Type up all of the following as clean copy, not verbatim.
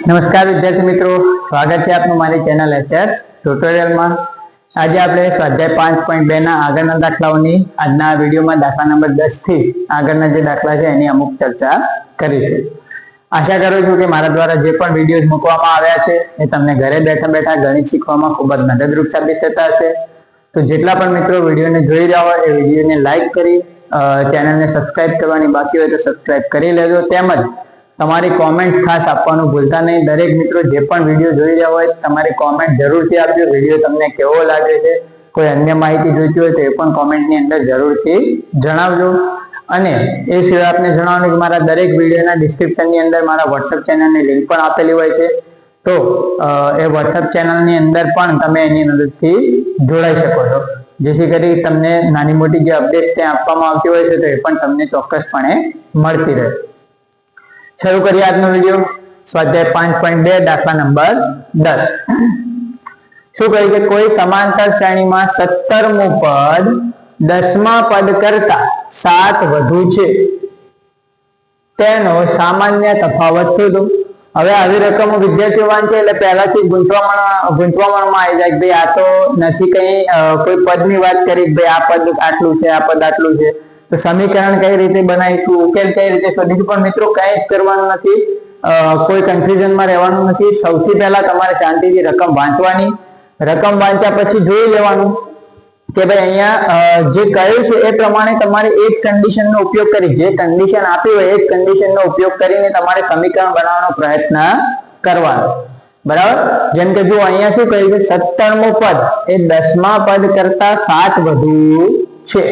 નમસ્કાર વિદ્યાર્થી મિત્રો, સ્વાગત છે આપનું મારી ચેનલ એચએસ ટ્યુટોરિયલમાં। આજે આપણે સ્વાધ્યાય 5.2 ના આગળના દાખલાઓની આજના વિડીયોમાં દાખલા નંબર 10 થી આગળના જે દાખલા છે એની અમુક ચર્ચા કરીશું। આશા કરું છું કે મારા દ્વારા જે પણ વિડીયોઝ મૂકવામાં આવ્યા છે એ તમને ઘરે બેઠા બેઠા ગણિત શીખવામાં ખૂબ જ મદદરૂપ સાબિત થતા હશે। તો જેટલા પણ મિત્રો વિડીયોને જોઈ રહ્યા હોય એ વિડીયોને લાઈક કરી ચેનલને સબસ્ક્રાઇબ કરવાની બાકી હોય તો સબસ્ક્રાઇબ કરી લેજો। તેમજ તમારી કોમેન્ટ્સ ખાસ આપવાનું ભૂલતા નહીં। દરેક મિત્રો જે પણ વિડીયો જોઈ રહ્યા હોય તમારી કોમેન્ટ જરૂરથી આપજો। વિડીયો તમને કેવો લાગે છે, કોઈ અન્ય માહિતી જોઈતી હોય તો એ પણ કોમેન્ટની અંદર જરૂરથી જણાવજો। અને એ સિવાય આપને જણાવવાનું કે મારા દરેક વિડીયોના ડિસ્ક્રિપ્શનની અંદર મારા વોટ્સએપ ચેનલની લિંક પણ આપેલી હોય છે। તો એ વોટ્સએપ ચેનલની અંદર પણ તમે એની મદદથી જોડાઈ શકો છો, જેથી કરી તમને નાની મોટી જે અપડેટ્સ ત્યાં આપવામાં આવતી હોય છે તો એ પણ તમને ચોક્કસપણે મળતી રહે। શરૂ કરીએ આજનો વિડીયો। સ્વાધ્યાય 5.2 દાખલા નંબર 10। શું કહ્યું કે કોઈ સમાંતર શ્રેણીમાં 17મું પદ 10મા પદ કરતા 7 વધુ છે, તેનો સામાન્ય તફાવત શોધો। હવે આવી રકમો વિદ્યાર્થીઓ વાંચે એટલે પહેલાથી ગૂંચવણમાં આવી જાય કે ભાઈ આ તો નથી કઈ કોઈ પદની વાત કરી, ભાઈ આ પદ આટલું છે, આ પદ આટલું છે, તો સમીકરણ કઈ રીતે બનાવીશું, ઉકેલ કઈ રીતે શોધીશું। પણ મિત્રો કઈ જ કરવાનું નથી, કોઈ કન્ફ્યુઝનમાં રહેવાનું નથી। સૌથી પહેલા તમારે શાંતિથી રકમ વાંચવાની, રકમ વાંચ્યા પછી જોઈ લેવાનું કે ભાઈ અહીંયા જે કહ્યું છે એ પ્રમાણે તમારે એ જ કન્ડિશનનો ઉપયોગ કરી, જે કન્ડિશન આપી હોય એ જ કન્ડિશનનો ઉપયોગ કરીને તમારે સમીકરણ બનાવવાનો પ્રયત્ન કરવાનો, બરાબર। જેમ કે જો અહીંયા શું કહ્યું છે, 17મું પદ એ 10મા પદ કરતા 7 વધુ છે,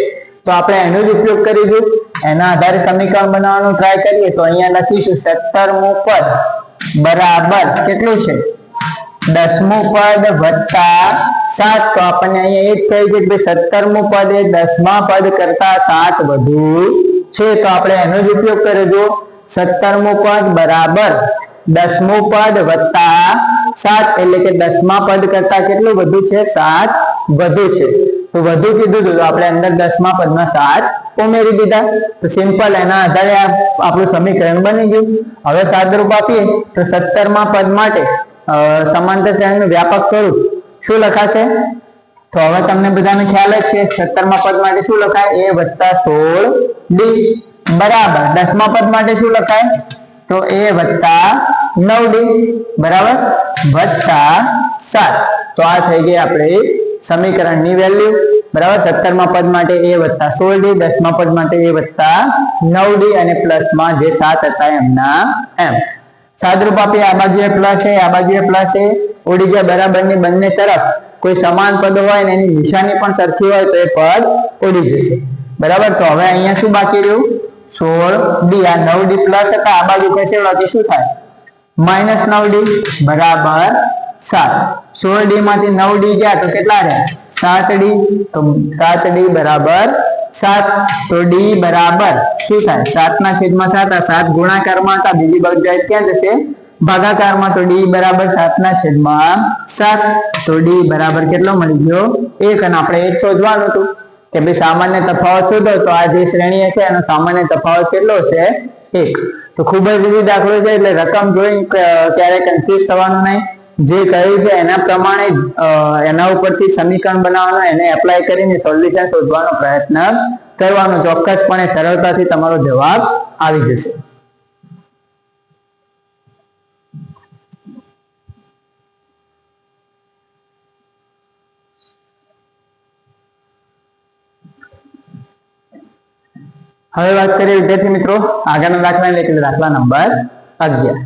તો આપણે એનો જ ઉપયોગ કરીશું। એના આધારે સમીકરણ બનાવવાનું ટ્રાય કરીએ તો અહીંયા લખીશું 17મું પદ બરાબર કેટલું છે, 10મું પદ વત્તા 7। તો આપણને અહીંયા એ જ કહે છે કે 17મું પદ એ 10મા પદ કરતા 7 વધુ છે, તો આપણે એનો જ ઉપયોગ કરીશું। 17મું પદ બરાબર 10મું પદ વત્તા 7 એટલે કે 10મા પદ કરતા કેટલું વધુ છે, 7 વધુ છે। તો વધુ કીધું તો આપણે અંદર 10મા પદમાં 7 ઉમેરી દીધા, તો સિમ્પલ એના આધારે આપણું સમીકરણ બની ગયું। હવે સાદરૂપ આપીએ તો 17મા પદ માટે સમાંતર શ્રેણીનું વ્યાપક સ્વરૂપ શું લખાશે, તો હવે તમને બધાને ખ્યાલ જ છે 17મા પદ માટે શું લખાય, a વત્તા 16d બરાબર 10મા પદ માટે શું લખાય, તો a વત્તા 9d બરાબર વત્તા 7। તો આ થઈ ગઈ આપણે સમીકરણની વેલ્યુ, બરાબર। 17મા પદ માટે a વત્તા 16d, 10મા પદ માટે a વત્તા 9d અને પ્લસમાં જે 7 હતા એમના એમ। સાદરૂપ આપીએ, આ બાજુએ પ્લસ છે, આ બાજુએ પ્લસ છે, ઉડી ગયા બરાબરની બંને તરફ કોઈ સમાન પદ હોય ને એની નિશાની પણ સરખી હોય તો એ પદ ઉડી જશે, બરાબર। તો હવે અહીંયા શું બાકી રહ્યું, 16d, આ 9d પ્લસ હતા, આ બાજુ ખસેડો તો શું થાય, -9d બરાબર 7। 16d માંથી 9d ગયા તો કેટલા રહ્યા, 7d, તો 7d બરાબર 7। તો d બરાબર શું થાય, 7/7, આ 7 ગુણાકારમાં હતા, બીજી બાજુ ક્યાં જશે, ભાગાકારમાં, તો d બરાબર 7/7। તો d બરાબર કેટલો મળી ગયો, 1। અને આપણે એ જ શોધવાનું હતું કે ભાઈ સામાન્ય તફાવત શોધો, તો આ જે શ્રેણી છે એનો સામાન્ય તફાવત કેટલો છે, 1। તો ખૂબ જ ઇઝી દાખલો છે, એટલે રકમ જોઈ ક્યારે કન્ફ્યુઝ થવાનું નહીં। જે કહ્યું છે એના પ્રમાણે એના ઉપરથી સમીકરણ બનાવવાનું, એને એપ્લાય કરીને સોલ્યુશન શોધવાનો પ્રયત્ન કરવાનો, ચોક્કસપણે સરળતાથી તમારો જવાબ આવી જશે। હવે વાત કરીએ વિદ્યાર્થી મિત્રો આગળના દાખલા એટલે દાખલા નંબર 11।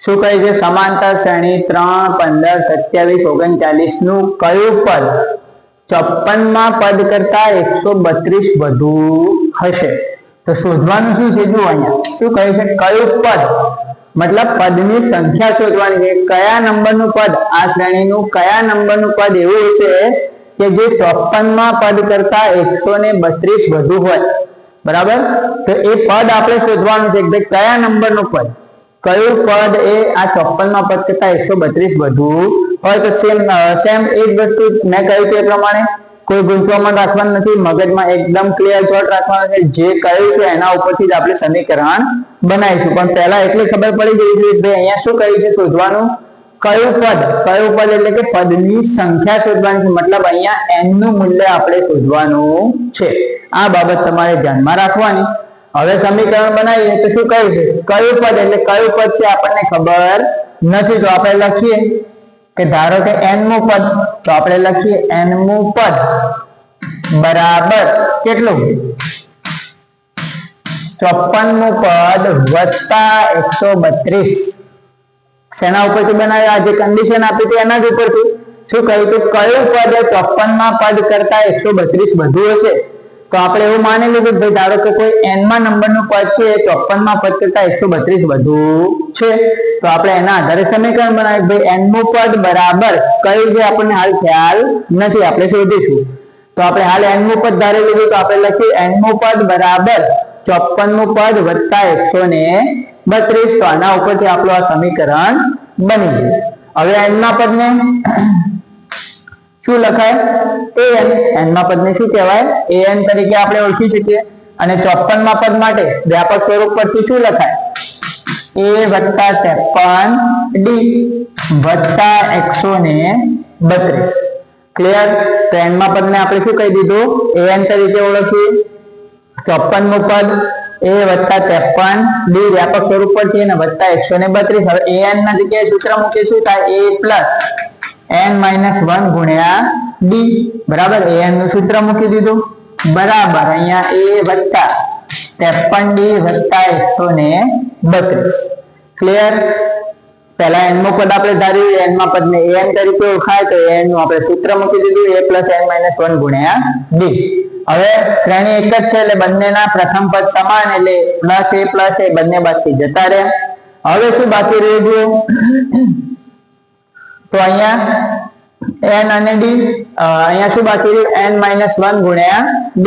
શું કહે છે, સમાંતર શ્રેણી 3, 15, 27, 39 નું કયું પદ 54મા પદ કરતા 132 વધુ હશે। તો શોધવાનું શું છે, જુઓ અહીંયા શું કહે છે, કયું પદ મતલબ પદની સંખ્યા શોધવાની છે, કયા નંબરનું પદ, આ શ્રેણીનું કયા નંબરનું પદ એવું હશે કે જે 54મા પદ કરતા 132 વધુ હોય, બરાબર। તો એ પદ આપણે શોધવાનું છે કે કયા નંબરનું પદ, કયું પદ એ આ 54મા પદ કરતા 132 વધુ હોય। તો સેમ એ જ વસ્તુ મેં કહ્યું તે પ્રમાણે કોઈ ગૂંચવામાં રાખવાનું નથી, મગજમાં એકદમ ક્લિયર થોટ રાખવાનો છે, જે કહ્યું છે એના ઉપરથી જ આપણે સમીકરણ બનાવીશું. પણ પહેલા એટલી ખબર પડી જવી જોઈએ કે અહીંયા શું કહ્યું છે શોધવાનું, કયું પદ એટલે કે પદની સંખ્યા શોધવાની છે, મતલબ અહીંયા n નું મૂલ્ય આપણે શોધવાનું છે. આ બાબત તમારે ધ્યાનમાં રાખવાની. હવે સમીકરણ બનાવીએ તો શું કહ્યું છે, કયું પદ એટલે કયું પદ છે આપણને ખબર નથી, તો આપણે લખીએ કે ધારો કે n મું પદ, તો આપણે લખીએ n મું પદ બરાબર કેટલું, 54 મું પદ વત્તા 132. શેના ઉપરથી બનાવ્યા, જે કન્ડિશન આપી હતી એના જ ઉપરથી. શું કહ્યું હતું, કયું પદ 54 માં પદ કરતા 132 વધુ હશે, તો આપણે એવું માની લીધું ભાઈ ધારો કે કોઈ n માં નંબરનું પદ છે 54 માં પદ કરતા 132 વધુ છે, તો આપણે એના આધારે સમીકરણ બનાવીએ ભાઈ n મું પદ બરાબર કયું, જે આપણને હાલ ખ્યાલ નથી, આપણે શોધીશું. તો આપણે હાલ n મું પદ ધારી લીધું, તો આપણે લખીએ n મું પદ બરાબર 54 મું પદ વત્તા 132. તો આના ઉપરથી આપણું આ સમીકરણ બની ગયું. હવે n ના પદને શું લખાય, an. n માં પદને શું કહેવાય, an તરીકે આપણે ઓળખી શકીએ. અને 54 માં પદ માટે વ્યાપક સ્વરૂપ પરથી શું લખાય, a વત્તા 53d વત્તા 132. ક્લિયર. તો n માં પદને આપણે શું કહી દીધું, an તરીકે ઓળખીએ. 54 મું પદ a વત્તા 53d વ્યાપક સ્વરૂપ પરથી અને વત્તા 132. હવે an ના જગ્યાએ સૂત્ર મૂકીએ શું થાય, a પ્લસ n માઇનસ 1 ગુણ્યા d બરાબર. an નું સૂત્ર મૂકી દીધું બરાબર અહીંયા a વત્તા 53d વત્તા 132. ક્લિયર. પહેલા n નું પદ આપણે ધાર્યું, n માં પદને an તરીકે ઓળખાય, તો an નું આપણે સૂત્ર મૂકી દીધું a પ્લસ n માઇનસ 1 ગુણ્યા d. હવે શ્રેણી એક જ છે એટલે બંનેના પ્રથમ પદ સમાન, એટલે પ્લસ a બંને બાદથી જતા રહ્યા. હવે શું બાકી રહ્યું, તો અહીંયા n અને d, અહીંયા શું બાકી રહ્યું, n માઇનસ 1 ગુણ્યા d,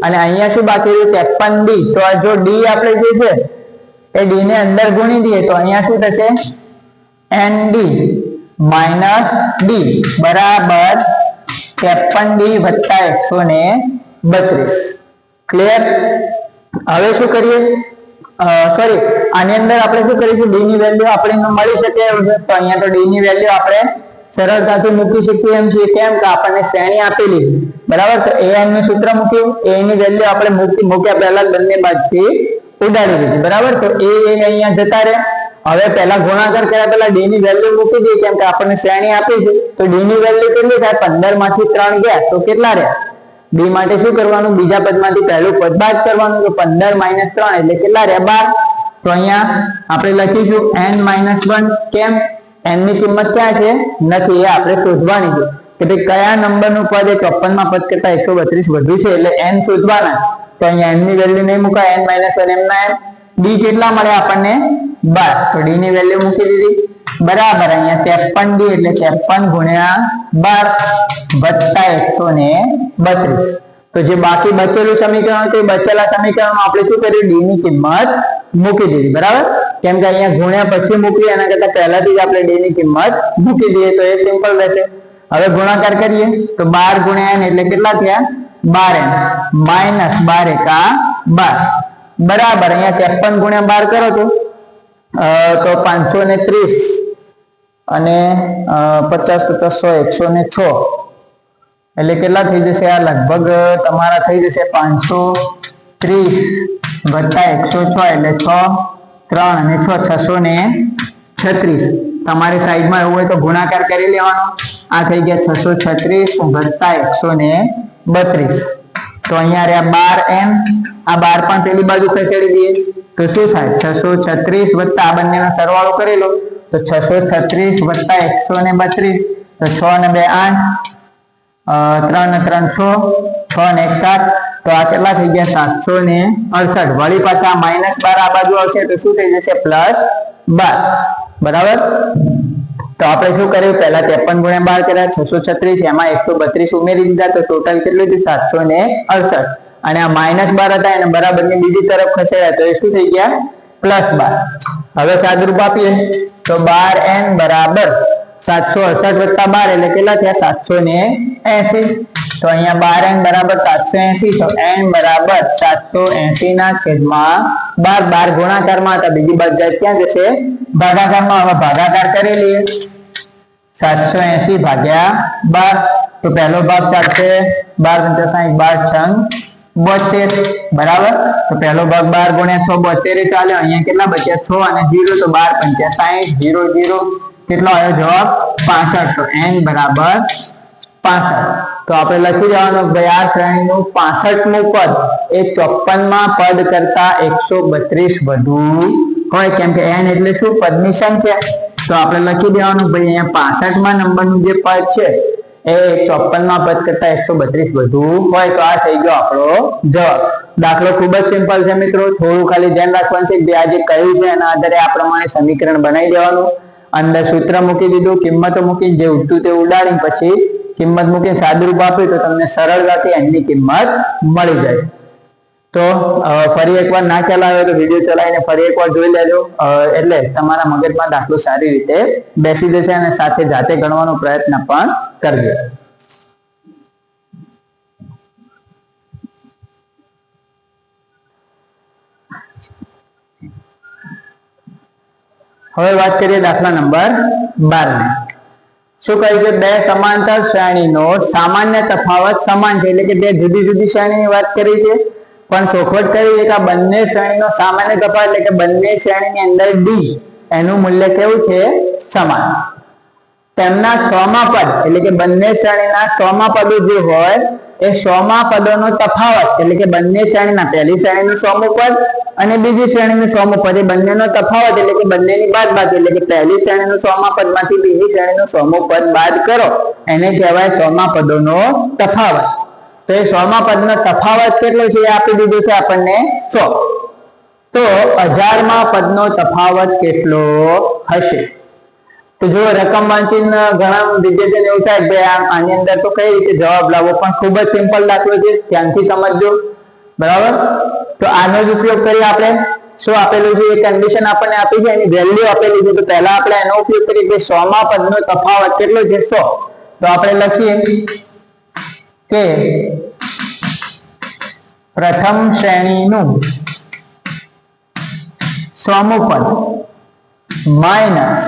અને અહીંયા શું બાકી રહ્યું, 53d. તો જો d આપણે જે છે એ d ને અંદર ગુણી દઈએ તો અહીંયા શું થશે, nd માઇનસ d બરાબર 53d વત્તા 132. ક્લિયર. હવે શું કરીએ, સોરી આની અંદર આપણે શું કરીશું, d ની વેલ્યુ આપણને મળી શકે, તો અહીંયા તો d ની વેલ્યુ આપણે સરળતાથી મૂકી શકીએ એમ છીએ. કેમ કે આપણને શ્રેણી આપેલી બરાબર. તો an નું સૂત્ર મૂક્યું, a ની વેલ્યુ આપણે મૂક્યા પહેલા બંને બાજુથી ઉડાડી દીધી બરાબર. તો a અહીંયા જતા રહે. હવે પહેલા ગુણાકાર કર્યા પહેલા d ની વેલ્યુ મૂકી દઈએ, કેમ કે આપણને શ્રેણી આપી છે. તો d ની વેલ્યુ કેટલી થાય, 15 માંથી 3 ગયા તો કેટલા રહ્યા, d માટે શું કરવાનું, બીજા પદમાંથી પહેલું પદ બાદ કરવાનું. તો 15 માઇનસ 3 એટલે કેટલા રહ્યા, 12. તો અહીંયા આપણે લખીશું n માઇનસ 1. કેમ, n ની કિંમત ક્યાં છે, નથી, એ આપણે શોધવાની છે કે ભાઈ કયા નંબરનું પદ એ 54 માં પદ કરતા 132 વધુ છે, એટલે n શોધવાના. તો અહીંયા n ની વેલ્યુ નહીં મુકાય, n માઇનસ 1 એમના એમ. d કેટલા મળે આપણને, 12. તો d ની વેલ્યુ મૂકી દીધી બરાબર. અહીંયા 53d એટલે 53 ગુણ્યા 12 વત્તા 132. તો જે બાકી બચેલું સમીકરણ હતું, બચેલા સમીકરણમાં આપણે શું કર્યું, d ની કિંમત મૂકી દીધી બરાબર. કેમ કે અહીંયા ગુણ્યા પછી મૂકી, એના કરતા પહેલાથી જ આપણે d ની કિંમત મૂકી દઈએ તો એ સિમ્પલ રહેશે. હવે ગુણાકાર કરીએ તો 12 ગુણ્યા n એટલે કેટલા થયા, 12n માઇનસ 12 એકા 12 બરાબર. અહીંયા 53 ગુણ્યા 12 કરો તો 530 અને 50 50 100 106 એટલે કેટલા થઈ જશે, આ લગભગ તમારા થઈ જશે 530 વત્તા 106 એટલે 6 3 અને 6 636. તમારી સાઈડમાં એવું હોય તો ગુણાકાર કરી લેવાનો. આ થઈ ગયા 636 વત્તા 132. તો અહીંયા રહ્યા 12n, આ 12 પણ પેલી બાજુ ખસેડી દઈએ તો શું થાય, 636 વત્તા આ બંનેનો સરવાળો કરી લો તો 636 વત્તા 132. તો 6 ને 2 8, 3 ને 3 6, 6 ને 1 7. તો આ કેટલા થઈ ગયા, 768. વળી પાછા -12 આ બાજુ આવશે તો શું થઈ જશે, +12 બરાબર. તો આપણે શું કર્યું, પહેલા 53 ગુણ્યા 12 કર્યા, 636, એમાં 132 ઉમેરી દીધા તો ટોટલ કેટલું થયું, 768. અને આ -12 હતા એને બરાબરની બીજી તરફ ખસેડ્યા તો એ શું થઈ ગયા, +12. હવે સાદુરૂપ આપીએ તો 12n બરાબર 768 વત્તા 12 એટલે કેટલા થયા 780. તો અહીંયા 12n બરાબર 780. તો n બરાબર 780 ના છેદમાં 12. 12 ગુણાકારમાં હતા, બીજી બાજુ જાય ક્યાં જશે? ભાગાકારમાં. હવે ભાગાકાર કરી લઈએ. 780 ભાગ્યા 12. તો પહેલો ભાગ ચાલશે 12 × 60 12 × 72 બરાબર. તો પહેલો ભાગ 12 ગુણ્યા 6 72 ચાલે. અહીંયા કેટલા બચ્યા 6 અને 0. તો 12 × 60 0 0. કેટલો આવ્યો જવાબ? 65. તો n બરાબર 65. તો આપણે લખી દેવાનું ભાઈ આ શ્રેણીનું 65મું પદ એ 54માં પદ કરતા 132 વધુ હોય, કેમ કે n એટલે શું? પદની સંખ્યા. તો આપણે લખી દેવાનું ભાઈ અહીંયા 65મા નંબરનું જે પદ છે એ 54માં પદ કરતા 132 વધુ હોય. તો આ થઈ ગયો આપણો જવાબ. દાખલો ખૂબ જ સિમ્પલ છે મિત્રો. થોડું ખાલી ધ્યાન રાખવાનું છે કે આ જે કહ્યું છે એના આધારે આ પ્રમાણે સમીકરણ બનાવી દેવાનું. અંદર સૂત્ર મૂકી દીધું, કિંમતો મૂકીને જે ઉઠતું તે ઉડાડી પછી કિંમત મૂકીને સાદુરૂપ આપ્યું તો તમને સરળતાથી એની કિંમત મળી જાય. તો ફરી એકવાર ના ચલાવ્યો તો વિડીયો ચલાવીને ફરી એકવાર જોઈ લેજો, એટલે તમારા મગજમાં દાખલો સારી રીતે બેસી જશે અને સાથે જાતે ગણવાનો પ્રયત્ન પણ કરજો. હવે વાત કરીએ દાખલા નંબર 12 ની. શું કહ્યું છે? બે સમાંતર શ્રેણીનો સામાન્ય તફાવત સમાન છે, એટલે કે બે જુદી જુદી શ્રેણીની વાત કરી છે, પણ ચોખવટ કરી છે કે આ બંને શ્રેણીનો સામાન્ય તફાવત એટલે કે બંને શ્રેણીની અંદર d એનું મૂલ્ય કેવું છે? સમાન. તેમના 100મા પદ એટલે કે બંને શ્રેણીના 100મા પદો જે હોય એ 100મા પદોનો તફાવત એટલે કે બંને શ્રેણીના પહેલી શ્રેણીનું 100મું પદ અને બીજી શ્રેણીનું 100મું પદ એ બંનેનો તફાવત એટલે કે બંનેની બાદબાકી એટલે કે પહેલી શ્રેણીનું 100મા પદમાંથી બીજી શ્રેણીનું 100મું પદ બાદ કરો એને કહેવાય 100મા પદોનો તફાવત. તો એ 100મા પદનો તફાવત કેટલો છે એ આપી દીધું છે આપણને 100. તો 1000મા પદનો તફાવત કેટલો હશે? તો જો રકમ વાંચીને ઘણા વિદ્યાર્થીઓને એવું થાય કે આની અંદર તો કઈ રીતે જવાબ લાવવો, પણ ખૂબ જ સિમ્પલ દાખલો છે, ધ્યાનથી સમજજો બરાબર. તો આનો જ ઉપયોગ કરી આપણે શું આપેલું છે? એ કન્ડિશન આપણને આપી છે, એની વેલ્યુ આપેલી છે. તો પહેલા આપણે એનો ઉપયોગ કરીએ કે 100મા પદનો તફાવત કેટલો છે? 100. તો આપણે લખીએ કે પ્રથમ શ્રેણીનું 100મું પદ માઇનસ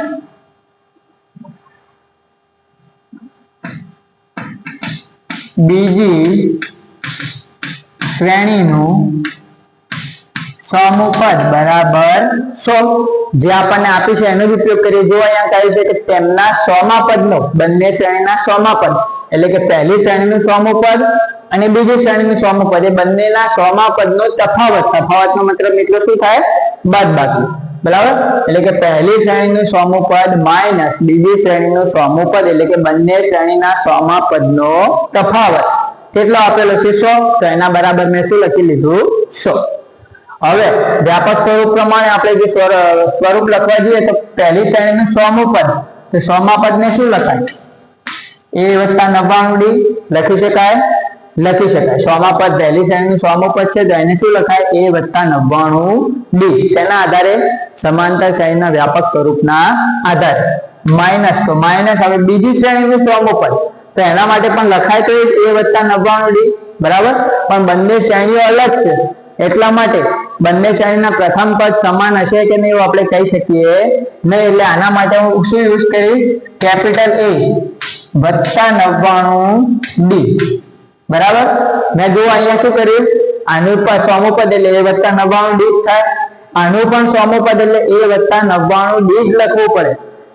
બીજી શ્રેણીનું 100મું પદ બરાબર 100. જે આપણને આપી છે એનો જ ઉપયોગ કરીએ. જો અહીંયા કહ્યું છે કે તેમના 100મા પદનો, બંને શ્રેણીના 100મા પદ એટલે કે પહેલી શ્રેણીનું 100મું પદ અને બીજી શ્રેણીનું 100મું પદ એ બંનેના 100મા પદનો તફાવત. તફાવતનો મતલબ મિત્રો શું થાય? બાદબાકી બરાબર. એટલે કે પહેલી શ્રેણીનું 100મું પદ માઇનસ બીજી શ્રેણીનું 100મું પદ એટલે કે બંને શ્રેણીના 100મા પદનો તફાવત કેટલો આપેલો છે? 100. તો એના બરાબર મેં શું લખી લીધું? 100. હવે વ્યાપક સ્વરૂપ પ્રમાણે આપણે જે સ્વરૂપ લખવા જઈએ તો પહેલી શ્રેણીનું 100મું પદ, તો 100મા પદને શું લખાય? a વત્તા 99d લખી શકાય? લખી શકાય. 100મા પદ પહેલી શ્રેણીનું 100મું પદ છે તો એને શું લખાય? a વત્તા 99d. શેના આધારે? સમાંતર શ્રેણીના વ્યાપક સ્વરૂપના આધારે. માઇનસ, તો માઇનસ હવે બીજી શ્રેણીનું 100મું પદ, તો એના માટે પણ લખાય તો a વત્તા 99d બરાબર. પણ બંને શ્રેણીઓ અલગ છે એટલા માટે બંને શ્રેણીના પ્રથમ પદ સમાન હશે કે નહીં એવું આપણે કહી શકીએ નહીં. એટલે આના માટે હું શું યુઝ કરીશ? કેપિટલ A વત્તા 99d બરાબર. મેં જો અહીંયા શું કર્યું? આનું પણ 100મું પદ એટલે a વત્તા 99d થાય, આનું પણ 100મું પદ એટલે a વત્તા 99d જ લખવું પડે.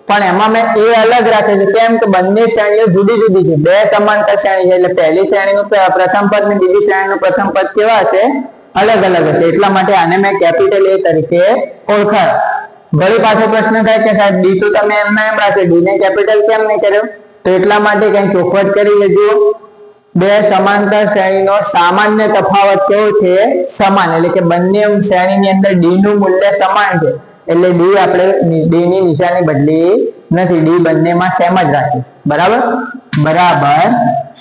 પણ એમાં મેં એ અલગ રાખે છે. કેમ કે બંને શ્રેણીઓ જુદી જુદી છે, બે સમાંતર શ્રેણી છે. એટલે પહેલી શ્રેણીનું પ્રથમ પદ ને બીજી શ્રેણીનું પ્રથમ પદ કેવા હશે? અલગ અલગ હશે. એટલા માટે આને મેં કેપિટલ A તરીકે ઓળખાય. વળી પાછો પ્રશ્ન થાય કે સાહેબ ડી તો તમે એમના એમ રાખે, ડી ને કેપિટલ કેમ નહીં કર્યો? તો એટલા માટે કંઈ ચોખવટ કરી લેજો. બે સમાંતર શ્રેણીનો સામાન્ય તફાવત કેવો છે? સમાન. એટલે કે બંને શ્રેણીની અંદર ડી નું મૂલ્ય સમાન છે એટલે ડી આપણે ડી ની નિશાની બદલી નથી, ડી બંનેમાં સેમ જ રાખી બરાબર. બરાબર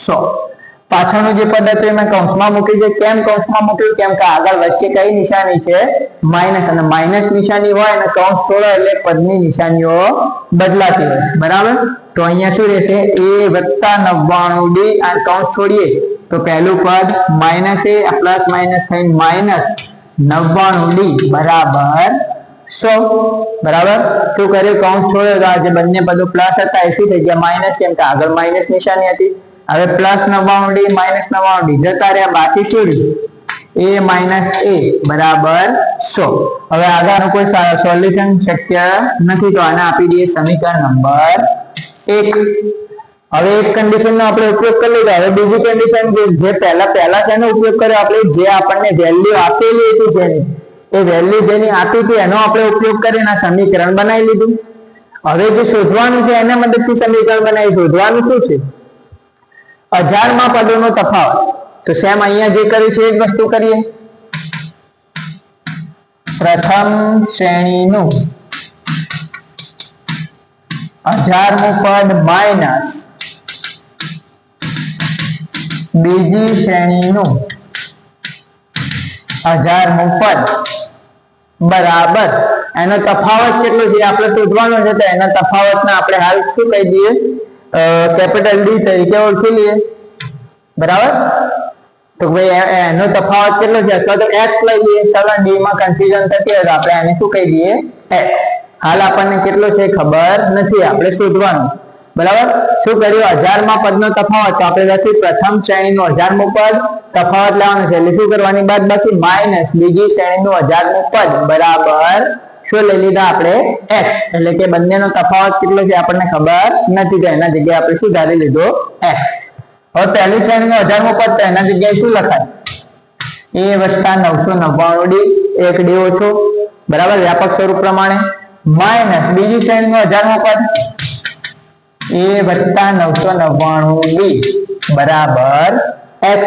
100. પાછળનું જે પદ હતું એમાં કૌંસમાં મૂકી છે. કેમ કૌંસમાં મૂક્યું? કેમ કે આગળ વચ્ચે કઈ નિશાની છે? માઇનસ, અને માઇનસ નિશાની હોય અને કૌંસ છોડો એટલે પદની નિશાનીઓ બદલાતી હોય. બરાબર, તો અહીંયા શું રહેશે? a + 99d. આ કૌંસ છોડીએ તો પહેલું પદ માઇનસ a પ્લસ માઇનસ થઈને માઇનસ 99d બરાબર 100. બરાબર, શું કર્યું? કૌંસ છોડ્યો તો આ જે બંને પદો પ્લસ હતા એ શું થઈ ગયા? માઇનસ, કેમ કે આગળ માઇનસ નિશાની હતી. હવે પ્લસ 99d માઇનસ 99d જતા રહ્યા, બાકી શું રહ્યું? a - a બરાબર 100. હવે આગળનું કોઈ સોલ્યુશન શક્ય નથી, તો આને આપી દઈએ સમીકરણ નંબર 1. હવે એક કન્ડિશન નો આપણે ઉપયોગ કરી લીધો. હવે બીજી કન્ડિશન જે પહેલા શેનો ઉપયોગ કર્યો આપણે? જે આપણને વેલ્યુ આપેલી હતી જેની, એ વેલ્યુ જેની આપી હતી એનો આપણે ઉપયોગ કરીને સમીકરણ બનાવી લીધું. હવે જે શોધવાનું છે એના મદદથી સમીકરણ બનાવી. શોધવાનું શું છે? 1000 માં પદોનો તફાવત. તો સેમ અહીંયા જે કર્યું છે એ જ વસ્તુ કરીએ. પ્રથમ શ્રેણીનું 1000મું પદ માઇનસ બીજી શ્રેણીનું 1000મું પદ બરાબર એનો તફાવત કેટલો છે આપણે શોધવાનો છે. તો એના તફાવતને આપણે હાલ શું કહી દઈએ? કેપિટલ D તરીકે ઓળખી લઈએ. બરાબર, તો ભાઈ એનો તફાવત કેટલો છે? અથવા તો x લઈ લઈએ. ચાલો d માં કન્ફ્યુઝન થતી હોય તો આપણે આને શું કહી દઈએ? x. હાલ આપણને કેટલો છે ખબર નથી, આપણે શોધવાનું. બરાબર, શું કર્યું? 1000 માં પદનો તફાવત, તો આપણે લખ્યું પ્રથમ શ્રેણીનું 1000મું પદ તફાવત લેવાનું છે એટલે શું કરવાની? બાદબાકી માઇનસ બીજી શ્રેણીનું 1000મું પદ બરાબર શું લઈ લીધા આપણે? x. એટલે કે બંનેનો તફાવત કેટલો છે આપણને ખબર નથી, તો એના જગ્યાએ આપણે શું ધારી લીધો? x. હવે પહેલી શ્રેણીનું 1000મું પદ, તો એના જગ્યાએ શું લખાય? a + 999d, એક d ઓછો. બરાબર, વ્યાપક સ્વરૂપ પ્રમાણે માઇનસ બીજી શ્રેણીનું 1000મું પદ a + 999d બરાબર x.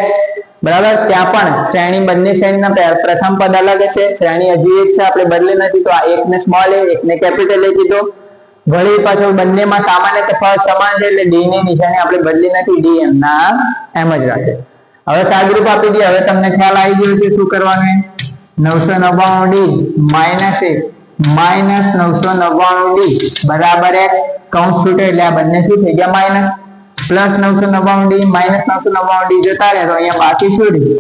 બરાબર, ત્યાં પણ શ્રેણી બંને શ્રેણીના પ્રથમ પદ અલગ હશે. શ્રેણી હજી એક છે, આપણે બદલી નથી, તો આ એકને સ્મોલ a એકને કેપિટલ a કીધો. વળી પાછો બંનેમાં સામાન્ય તફાવત સમાન છે એટલે d ની નિશાની આપણે બદલી નથી, d એમના એમ જ રાખે. હવે સાદુરૂપ આપી દઈએ. હવે તમને ખ્યાલ આવી ગયો છે શું કરવાનું? 999d minus a minus 999d બરાબર x. કૌંસ છૂટે એટલે આ બંને શું થઈ ગયા? Minus. Plus 999d minus 999d જતા રહે તો અહીંયા બાકી શું રહ્યું?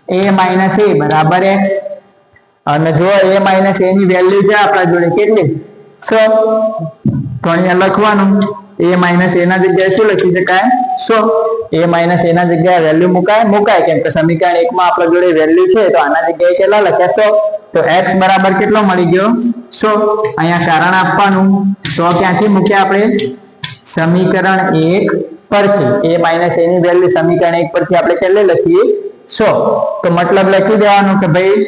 a - a બરાબર x. અને જો a - a ની વેલ્યુ છે આપણા જોડે કેટલી? 100. તો અહીંયા લખવાનું a - a ના જગ્યાએ શું લખી શકાય? 100. a - a ના જગ્યાએ વેલ્યુ મુકાય કેમ કે સમીકરણ 1 માં આપણા જોડે વેલ્યુ છે, તો આના જગ્યાએ કેટલા લખ્યા? 100. તો x બરાબર કેટલો મળી ગયો? 100. અહીંયા કારણ આપવાનું 100 ક્યાંથી મૂક્યા આપણે? સમીકરણ 1 પરથી. a - a ની વેલ્યુ સમીકરણ 1 પરથી આપણે કેટલે લખીએ? 100. તો મતલબ લખી દેવાનું કે ભાઈ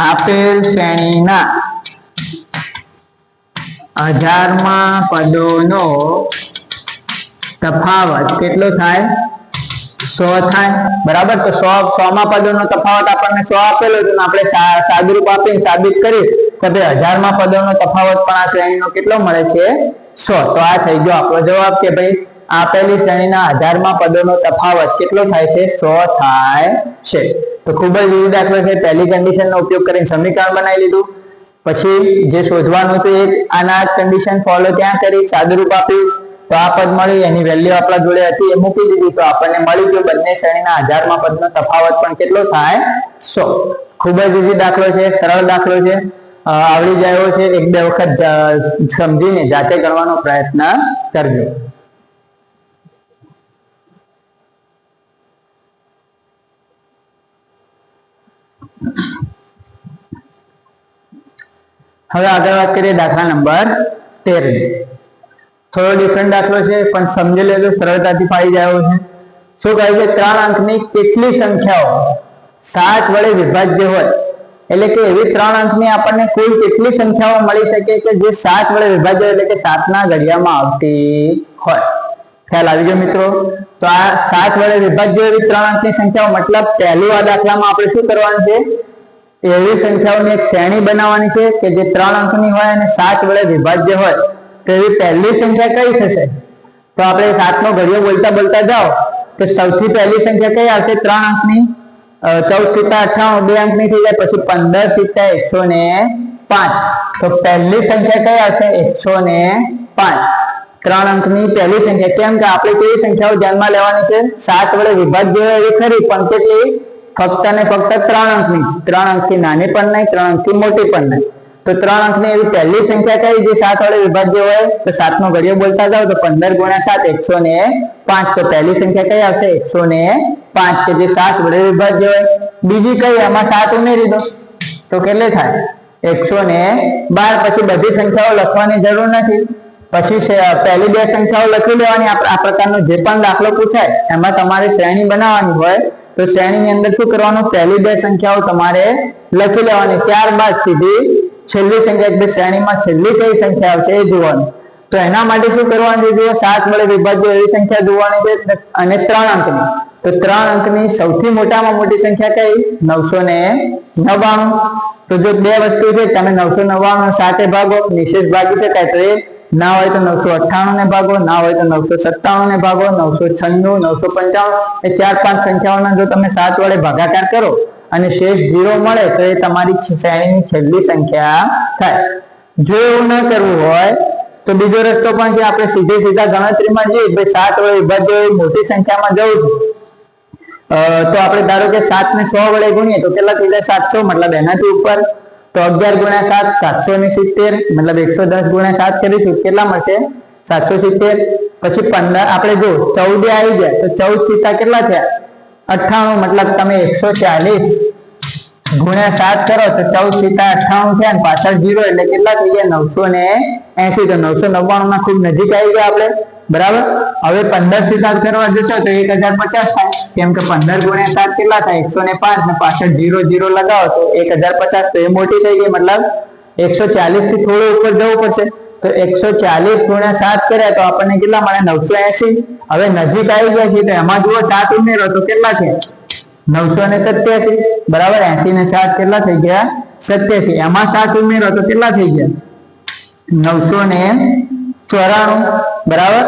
આપેલ શ્રેણીના 1000 માં પદોનો તફાવત કેટલો થાય? 100 થાય. બરાબર, તો 100 માં પદોનો તફાવત આપણને 100 આપેલો છે, આપણે સાદુરૂપ આપીને સાબિત કરી કે ભાઈ 1000 માં પદોનો તફાવત પણ આ શ્રેણીનો કેટલો મળે છે? 100. તો આ થઈ ગયો આપણો જવાબ કે ભાઈ આપેલી શ્રેણીના 1000 માં પદોનો તફાવત કેટલો થાય છે? 100 થાય છે. તો ખૂબ જ ઇઝી દાખલો છે. પહેલી કન્ડિશનનો ઉપયોગ કરીને સમીકરણ બનાવી લીધું. પછી જે શોધવાનું હતું એક આના જ કન્ડિશન ફોલો ત્યાં કરી સાદુરૂપ આપ્યું તો આ પદ મળ્યું, એની વેલ્યુ આપણા જોડે હતી એ મૂકી દીધી તો આપણને મળી ગયું બંને શ્રેણીના 1000 માં પદનો તફાવત પણ કેટલો થાય? 100. ખૂબ જ ઇઝી દાખલો છે, સરળ દાખલો છે, આવડી જાય છે. એક બે વખત સમજીને જાતે કરવાનો પ્રયત્ન કરજો. હવે આગળ વાત કરીએ દાખલા નંબર 13 ની. થોડો ડિફરન્ટ દાખલો છે પણ સમજી લેજો, સરળતાથી ફાવી જાય છે. શું કહે છે? 3 અંકની કેટલી સંખ્યાઓ 7 વડે વિભાજ્ય હોય, એટલે કે એવી 3 અંકની આપણને કુલ કેટલી સંખ્યાઓ મળી શકે કે જે 7 વડે વિભાજ્ય એટલે કે 7 ના ઘડિયામાં આવતી હોય. ખ્યાલ આવી ગયો મિત્રો? તો આ 7 વડે વિભાજ્ય એવી 3 અંકની સંખ્યાઓ, મતલબ પહેલું આ દાખલામાં આપણે શું કરવાનું છે? એવી સંખ્યાઓની એક શ્રેણી બનાવવાની છે કે જે 3 અંકની હોય અને 7 વડે વિભાજ્ય હોય. તો એવી પહેલી સંખ્યા કઈ થશે? તો આપણે 7 નો ઘડિયો બોલતા બોલતા જાઓ તો સૌથી પહેલી સંખ્યા કઈ આવશે 3 અંકની 14 × 7 = 98 2 અંકની થઈ જાય પછી 15 × 105 તો પહેલી સંખ્યા કઈ આવશે 105 3 અંકની પહેલી સંખ્યા કેમ કે આપણે કેવી સંખ્યાઓ ધ્યાનમાં લેવાની છે 7 વડે વિભાજ્ય એવી ખરી પણ કેટલી ફક્ત ને ફક્ત 3 અંકની 3 અંકથી નાની પણ નહીં 3 અંકથી મોટી પણ નહીં તો 3 અંકની એવી પહેલી સંખ્યા કઈ જે 7 વડે વિભાજ્ય હોય તો 7 નો ઘડિયો બોલતા જાવ તો 15 × 7 105 તો પહેલી સંખ્યા કઈ આવશે 105 કે જે 7 વડે વિભાજ્ય હોય બીજી કઈ આમાં 7 ઉમેરી દો તો કેટલી થાય 112 પછી બધી સંખ્યાઓ લખવાની જરૂર નથી પછી પહેલી બે સંખ્યાઓ લખી લેવાની આ પ્રકારનો જે પણ દાખલો પૂછાય એમાં તમારે શ્રેણી બનાવવાની હોય તો શ્રેણીની અંદર શું કરવાનું પહેલી બે સંખ્યાઓ તમારે લખી લેવાની ત્યારબાદ સીધી છેલ્લી સંખ્યા એટલે શ્રેણીમાં છેલ્લી કઈ સંખ્યા આવશે એ જોવાનું તો એના માટે શું કરવાનું છે જુઓ 7 વડે વિભાજ્ય એવી સંખ્યા જોવાની છે અને 3 અંકની તો 3 અંકની સૌથી મોટામાં મોટી સંખ્યા કઈ 999 તો જો બે વસ્તુ છે તમે 999 સાથે ભાગો નિશેષ ભાગી શકાય તો એ ના હોય તો 998 ને ભાગો ના હોય તો 997 ને ભાગો 996 995 એ 4-5 સંખ્યાઓના જો તમે 7 વડે ભાગાકાર કરો અને શેષ 0 મળે તો એ તમારી શ્રેણીની છેલ્લી સંખ્યા થાય જો એવું ન કરવું હોય તો બીજો રસ્તો પણ છે આપણે સીધા ગણતરીમાં જઈએ 7 વડે વિભાજ્ય મોટી સંખ્યામાં જવું તો આપણે ધારો કે 7 ને 100 વડે ગુણીએ તો કેટલા થઈ જાય 700 મતલબ એનાથી ઉપર તો 11 × 7 770 મતલબ 110 × 7 કરીશું કેટલા મળશે 770 પછી 15 આપણે જો 14 આવી ગયા તો 14 × કેટલા થયા 98 મતલબ તમે 140 × 7 કરો તો 14 × 98 થયા અને પાછળ 0 એટલે કેટલા થઈ ગયા 980 તો 999 ના ખૂબ નજીક આવી ગયા આપણે બરાબર હવે 15 × 7 કરવા જશો તો 1050 થાય કેમ કે 15 × 7 કેટલા થાય 105 ને પાછળ 0 લગાવો તો 1050 તો એ મોટી થઈ ગઈ મતલબ 140 થી થોડું ઉપર જવું પડશે તો 140 × 7 કર્યા તો આપણને કેટલા મળે 980 હવે નજીક આવી ગયા છે તો એમાં જુઓ 7 ઉમેરો તો કેટલા છે 987 બરાબર 80 ને 7 કેટલા થઈ ગયા 87 એમાં 7 ઉમેરો તો કેટલા થઈ ગયા 994 બરાબર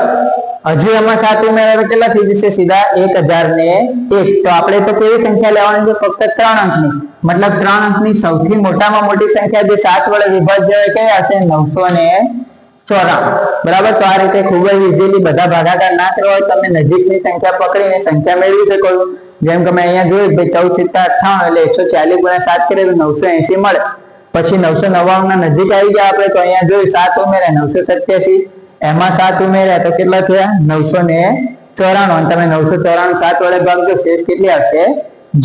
હજુ એમાં 7 ઉમેરો તો કેટલા થઈ જશે સીધા 1001 તો આપણે તો કેવી સંખ્યા લેવાની છે ફક્ત 3 અંકની મતલબ 3 અંકની સૌથી મોટામાં મોટી સંખ્યા જે 7 વડે વિભાજ્ય હોય કઈ હશે 994 બરાબર તો આ રીતે ખૂબ જ ઇઝીલી બધા ભાગાકાર ના કરવા હોય તમે નજીકની સંખ્યા પકડીને સંખ્યા મેળવી શકો છો જેમ કે મેં અહીંયા જોયું કે 14 × 98 એટલે 140 × 7 કરીએ તો 980 મળે પછી 999 ના નજીક આવી ગયા આપણે તો અહીંયા જોયું 7 ઉમેર્યા 987 એમાં 7 ઉમેર્યા તો કેટલા થયા 994 અને તમે 994 7 વડે ભાગજો શેષ કેટલી આવશે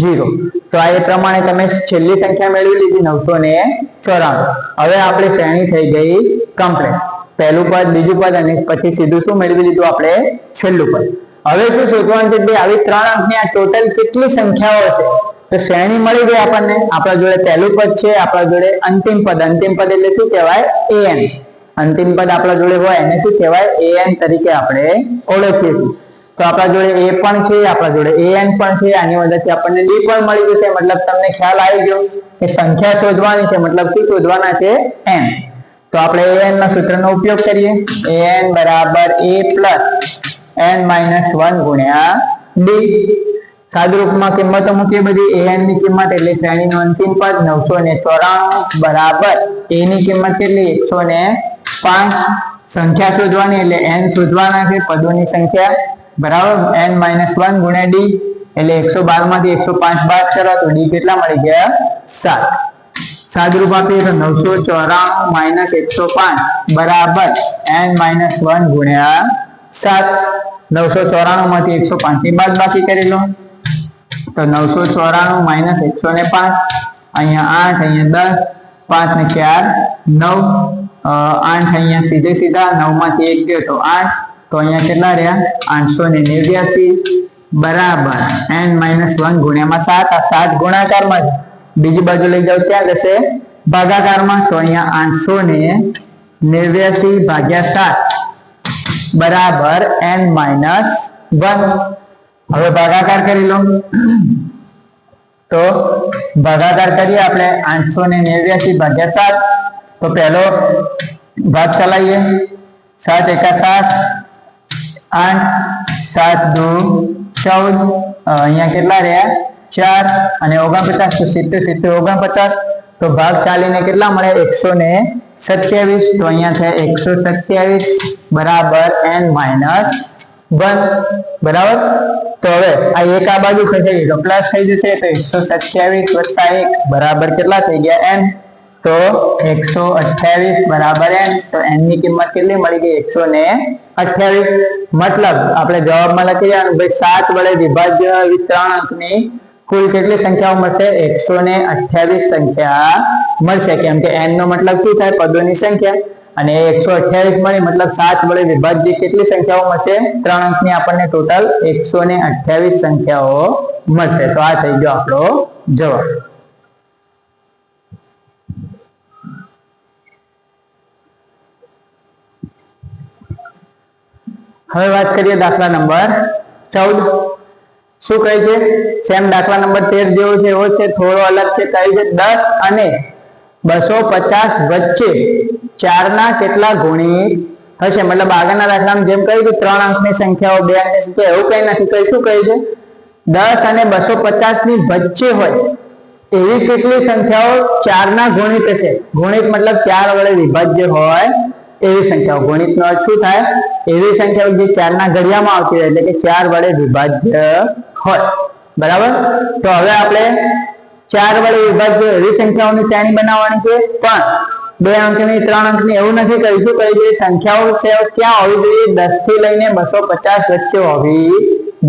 0 તો આ એ પ્રમાણે તમે છેલ્લી સંખ્યા મેળવી લીધી 994 હવે આપણી શ્રેણી થઈ ગઈ કમ્પ્લીટ પહેલું પદ બીજું પદ અને પછી સીધું શું મેળવી લીધું આપણે છેલ્લું પદ હવે શું શોધવાનું છે કે આવી 3 અંકની આ ટોટલ કેટલી સંખ્યાઓ છે તો શ્રેણી મળી ગઈ આપણને આપણા જોડે પહેલું પદ છે આપણા જોડે અંતિમ પદ એટલે શું કહેવાય an અંતિમ પદ આપણા જોડે હોય એને શું કહેવાય an તરીકે આપણે ઓળખીએ છીએ તો આપણા જોડે a પણ છે આપણા જોડે an પણ છે આની મદદથી આપણને d પણ મળી જશે મતલબ તમને ખ્યાલ આવી ગયો કે સંખ્યા શોધવાની છે મતલબ શું શોધવાના છે n તો આપણે an ના સૂત્રનો ઉપયોગ કરીએ an બરાબર a પ્લસ n માઇનસ 1 ગુણ્યા d સાદુરૂપમાં કિંમતો મૂકીએ બધી an ની કિંમત એટલે શ્રેણીનો અંતિમ પદ 994 બરાબર a ની કિંમત કેટલી 105 સંખ્યા શોધવાની એટલે n શોધવાના છે પદોની સંખ્યા બરાબર n માઇનસ 1 ગુણ્યા d એટલે 112 માંથી 105 બાદ કરો તો d કેટલા મળી ગયા 7 સાદુરૂપ આપીએ તો 994 માઇનસ 105 બરાબર n માઇનસ 1 ગુણ્યા 7 994 માંથી 105 ની બાદ બાકી કરી લો તો 994 માઇનસ 105 અહીંયા 8 અહીંયા 10 5 ને 4 9 8 અહીંયા સીધા 9 માંથી 1 ગયો તો 8 તો અહીંયા કેટલા રહ્યા 889 બરાબર n માઇનસ 1 ગુણ્યામાં 7 આ 7 ગુણાકારમાં છે બીજી બાજુ લઈ જાવ ત્યાં જશે ભાગાકારમાં તો અહીંયા 889 ભાગ્યા 7 બરાબર n માઇનસ 1 હવે ભાગાકાર કરી લો તો ભાગાકાર કરીએ આપણે 889 ભાગ્યા 7 તો પહેલો ભાગ ચલાવીએ 7 × 7 8 7 2 14 અહીંયા કેટલા રહ્યા 4 અને 49 તો 70 49 તો ભાગ ચાલીને કેટલા મળે 127 તો અહીંયા થાય 127 બરાબર n માઇનસ 1 બરાબર। તો હવે આ એક આ બાજુ ખસેડી તો પ્લસ થઈ જશે તો 127 વત્તા 1 બરાબર કેટલા થઈ ગયા n તો 128 બરાબર n તો n ની કિંમત કેટલી મળી ગઈ 128 મતલબ આપણે જવાબમાં લખી દેવાનું ભાઈ 7 વડે વિભાજ્ય 3 અંકની કુલ કેટલી સંખ્યાઓ મળશે 128 સંખ્યા મળશે કેમ કે n નો મતલબ શું થાય પદોની સંખ્યા અને 128 મળી મતલબ 7 વડે વિભાજ્ય કેટલી સંખ્યાઓ મળશે 3 અંકની આપણને ટોટલ 128 સંખ્યાઓ મળશે તો આ થઈ ગયો આપણો જવાબ। હવે વાત કરીએ દાખલા નંબર 14 શું કહે છે સેમ દાખલા નંબર 13 જેવો છે એવો છે થોડો અલગ છે કહે છે 10 અને 250 વચ્ચે 4 ના કેટલા ગુણિત હશે મતલબ આગળના દાખલામાં જેમ કહ્યું કે 3 અંકની સંખ્યાઓ 2 અંકની સંખ્યા એવું કઈ નથી કહ્યું શું કહે છે 10 અને 250 ની વચ્ચે હોય એવી કેટલી સંખ્યાઓ 4 ના ગુણિત હશે ગુણિત મતલબ 4 વડે વિભાજ્ય હોય એવી સંખ્યાઓ ગુણિત નો અર્થ શું થાય એવી સંખ્યાઓ જે 4 ના ઘડિયામાં આવતી હોય એટલે કે 4 વડે વિભાજ્ય હોય બરાબર। તો હવે આપણે 4 વડે વિભાજ્ય એવી સંખ્યાઓની શ્રેણી બનાવવાની છે પણ 2 અંકની 3 અંકની એવું નથી કહ્યું શું કહ્યું છે સંખ્યાઓ ક્યાં હોવી જોઈએ 10 થી લઈને 250 વચ્ચે હોવી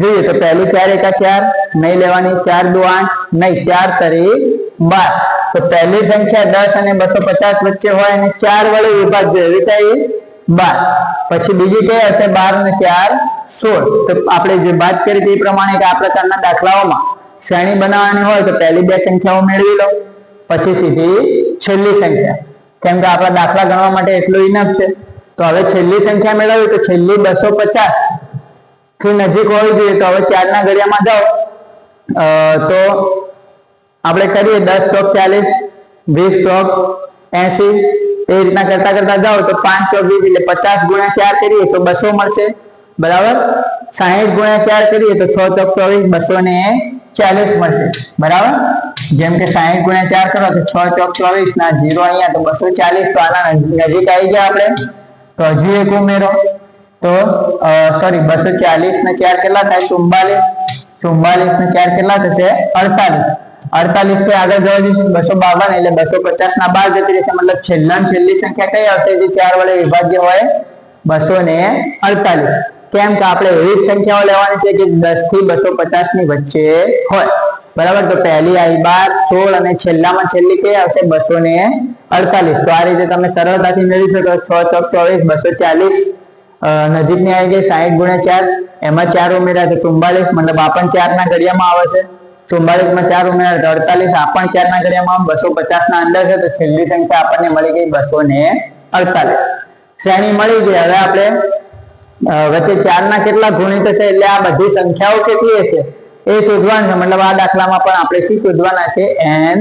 જોઈએ તો પહેલી 4 એકા 4 નહીં લેવાની 4 દુ 8 નહીં 4 તરી 12 તો પહેલી સંખ્યા 10 અને 250 વચ્ચે હોય અને 4 વડે વિભાજ્ય એવી થાય 12 પછી બીજી કઈ હશે 12 ને 4 16 તો આપણે જે વાત કરી તે પ્રમાણે કે આ પ્રકારના દાખલાઓમાં શ્રેણી બનાવવાની હોય તો પહેલી બે સંખ્યાઓ મેળવી લો પછી સીધી છેલ્લી સંખ્યા કેમ કે આપણા દાખલા ગણવા માટે એટલું ઇનફ છે તો હવે છેલ્લી સંખ્યા મેળવવી તો છેલ્લી 250 થી નજીક હોવી જોઈએ તો હવે 4 ના ઘડિયામાં જાઓ તો આપણે કરીએ 10 ચોક 40 20 ચોક 80 એ રીતના કરતા કરતા જાઓ તો 5 ચોક 20 એટલે 50 ગુણ્યા 4 કરીએ તો 200 મળશે બરાબર 60 ગુણ્યા 4 કરીએ તો 6 ચોક 24 240 મળશે બરાબર જેમ કે 60 ગુણ્યા 4 કરો તો 6 ચોક 24 ના 0 અહીંયા તો 240 તો આના નજીક આવી ગયા આપણે તો હજુ એક ઉમેરો તો સોરી 240 ને 4 કેટલા થાય 44 ને 4 કેટલા થશે 48 થી આગળ જવા જઈશું 252 એટલે 250 ના 12 જતી રહેશે મતલબ છેલ્લી સંખ્યા કઈ આવશે જે 4 વડે વિભાજ્ય હોય 248 કેમ કે આપણે એવી જ સંખ્યાઓ લેવાની છે કે 10 થી 250 ની વચ્ચે હોય બરાબર તો પહેલી આવી 12 16 અને છેલ્લામાં છેલ્લી કઈ આવશે 248 તો આ રીતે તમે સરળતાથી મેળવી શકો 6 ચોક 24 240 નજીકની આવી ગઈ 60 ગુણ્યા 4 એમાં 4 ઉમેર્યા તો 44 મતલબ આ પણ 4 ના ઘડિયામાં આવે છે 44 માં 4 ઉમેર્યા તો 48 આ પણ 4 ના ઘડિયામાં 250 ના અંદર છે તો છેલ્લી સંખ્યા આપણને મળી ગઈ 248 શ્રેણી મળી ગઈ હવે આપણે વચ્ચે 4 ના કેટલા ગુણિત હશે એટલે આ બધી સંખ્યાઓ કેટલી હશે એ શોધવાનું છે મતલબ આ દાખલામાં પણ આપણે શું શોધવાના છે n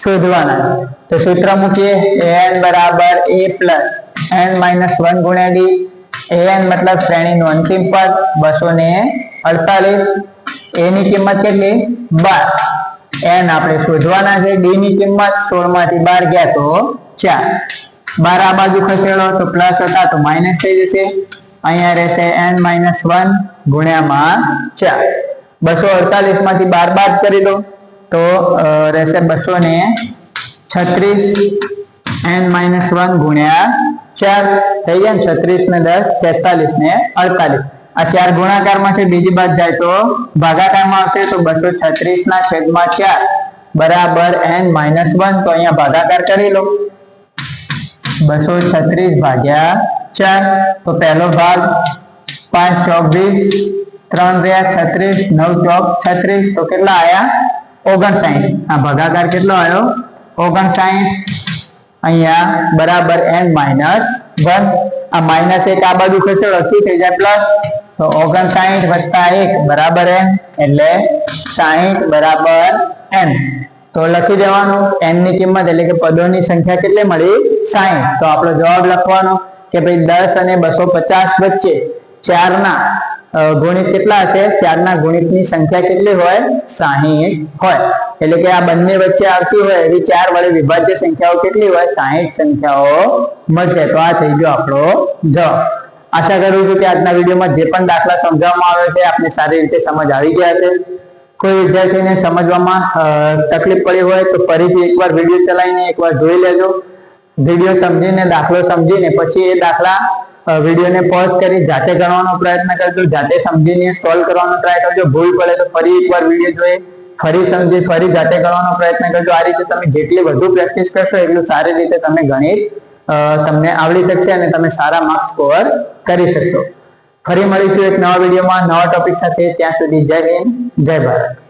શોધવાના તો સૂત્ર મૂકીએ an બરાબર a પ્લસ n માઇનસ 1 ગુણ્યા d an મતલબ શ્રેણીનું અંતિમ પદ 248 a ની કિંમત કેટલી 12 n આપણે શોધવાના છે d ની કિંમત 16 માંથી 12 ગયા તો 4 12 આ બાજુ ખસેડો તો પ્લસ હતા તો માઇનસ થઈ જશે અહીંયા રહેશે n માઇનસ 1 ગુણ્યામાં 4 248 માંથી 12 બાદ કરી દો તો રહેશે 236 n માઇનસ 1 ગુણ્યા 4 થઈ ગયા ને 36 ને 10 46 ને 48 આ 4 ગુણાકારમાં છે બીજી બાદ જાય તો ભાગાકારમાં આવશે તો 236 ના છેદમાં 4 બરાબર n માઇનસ 1 તો અહીંયા ભાગાકાર કરી લો 236 ભાગ્યા 4 તો પહેલો ભાગ 5 ચોક 20 3 રહ્યા 36 9 ચોક 36 તો કેટલા આયા 59 આ ભાગાકાર કેટલો આવ્યો 59 અહીંયા બરાબર n માઇનસ 1 આ માઇનસ 1 આ બાજુ ખસેડો શું થઈ જાય પ્લસ તો 59 વત્તા 1 બરાબર n એટલે 60 બરાબર n તો લખી દેવાનું n ની કિંમત એટલે કે પદોની સંખ્યા કેટલી મળી 60 તો આપણો જવાબ લખવાનો કે ભાઈ 10 અને 250 વચ્ચે ચારના ગુણિત કેટલા હશે? 4 ના ગુણિતની સંખ્યા કેટલી હોય? 60 હોય. એટલે કે આ બંને વચ્ચે આવતી હોય એવી 4 વડે વિભાજ્ય સંખ્યાઓ કેટલી હોય? 60 સંખ્યાઓ મળશે. તો આ થઈ ગયો આપણો જવાબ. આશા કરું છું કે આજના વિડીયોમાં જે પણ દાખલા સમજાવવામાં આવ્યો છે આપને સારી રીતે સમજ આવી ગયા છે. કોઈ વિદ્યાર્થીને સમજવામાં તકલીફ પડી હોય તો ફરીથી એકવાર વિડીયો ચલાવીને એકવાર જોઈ લેજો. વિડીયો સમજીને દાખલો સમજીને પછી એ દાખલા વિડીયોને પોઝ કરી જાતે ગણવાનો પ્રયત્ન કરજો, જાતે સમજીને સોલ્વ કરવાનો ટ્રાય કરજો. ભૂલ પડે તો ફરી એકવાર વિડીયો જોઈ ફરી સમજી ફરી જાતે ગણવાનો પ્રયત્ન કરજો. આ રીતે તમે જેટલી વધુ પ્રેક્ટિસ કરશો એટલું સારી રીતે તમે ગણિત તમને આવડી શકશે અને તમે સારા માર્ક્સ સ્કોર કરી શકશો. ફરી મળીશું એક નવા વિડીયોમાં નવા ટોપિક સાથે. ત્યાં સુધી જય હિન્દ, જય ભારત.